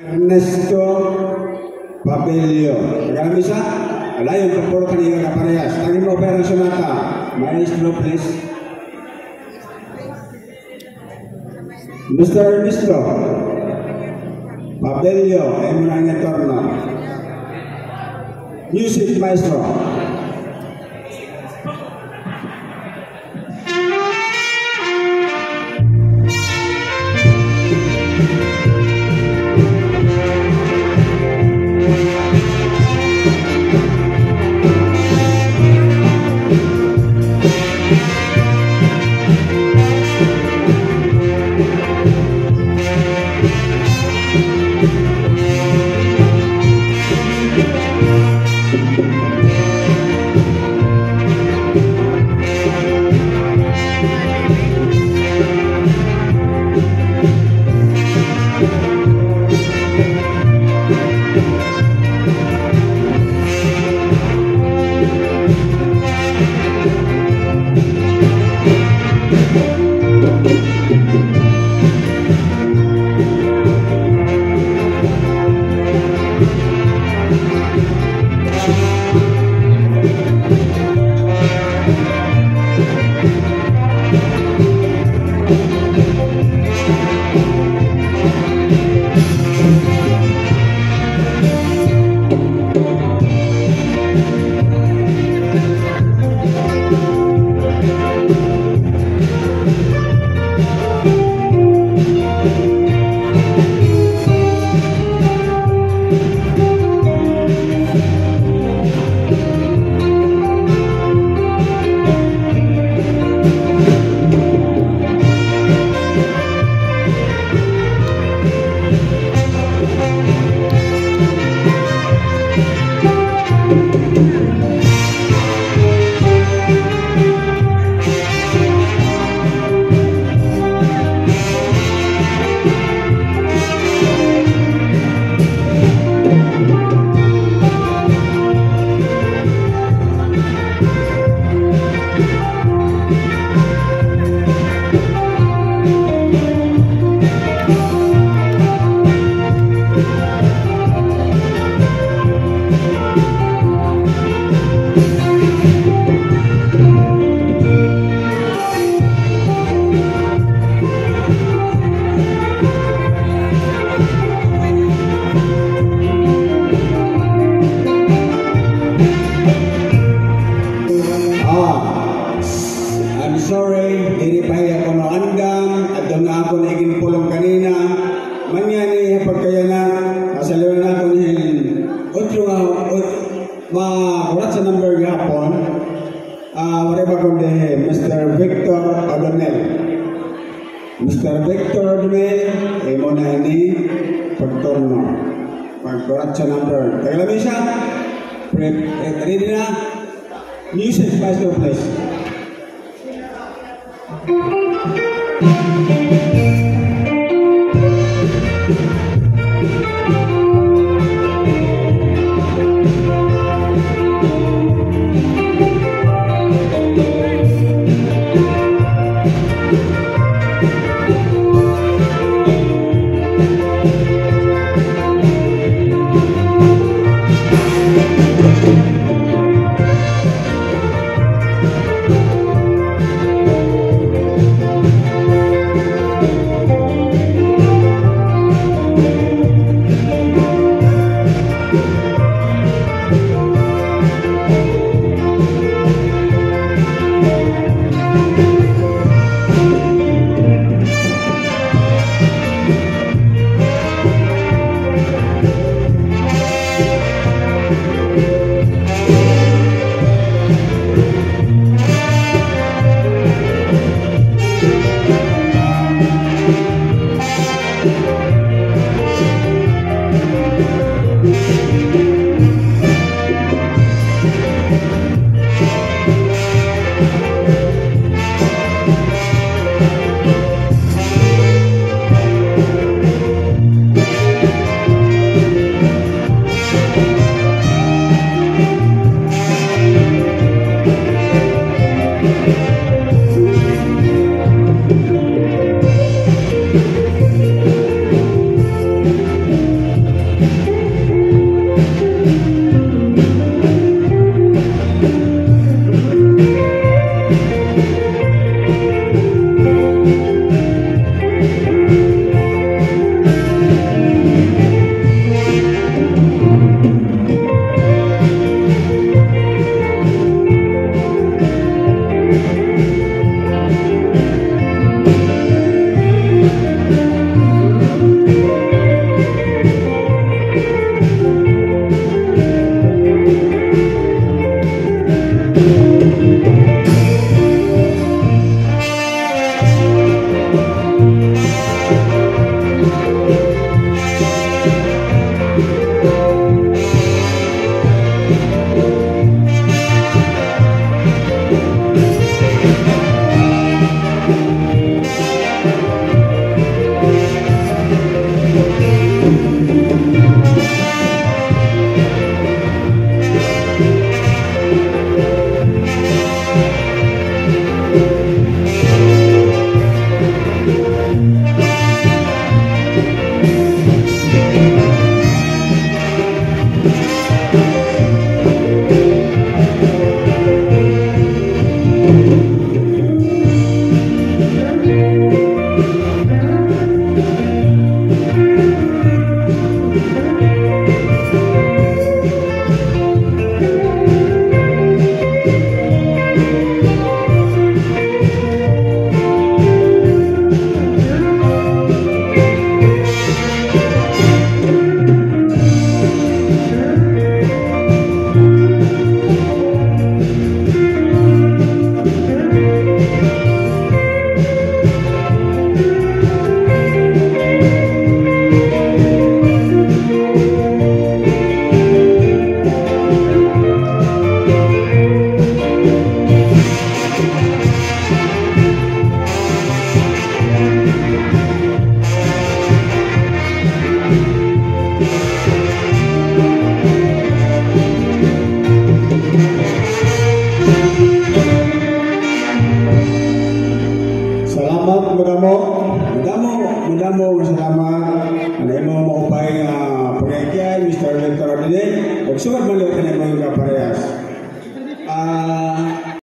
Ernesto Papelio. Kalau bisa, ada yang terpuruk kanina kaparehas. Tangin mo pera Sonata. Maestro, please. Mr. Ernesto Papelio, emunangnya torno. Music maestro. I'm sorry, diri pahiya ko maandam at doon na ako naiging pulong kanina. Manyani pagkayanan, masaliwan na ako nihin. Otro nga, makulat sa number gapon, whatever kong dehe, Mr. Victor O'Donnell. Mr. Victor O'Donnell, mo na ini pagturno. Pagkulat sa number. Tagalami siya? Ready na? Music, maestro, please. damo nga salamat. Ano mo maupay nga pagkakyan, Mr. Electoral Dinig. Huwag sumat maliwat na mo yung kaparehas.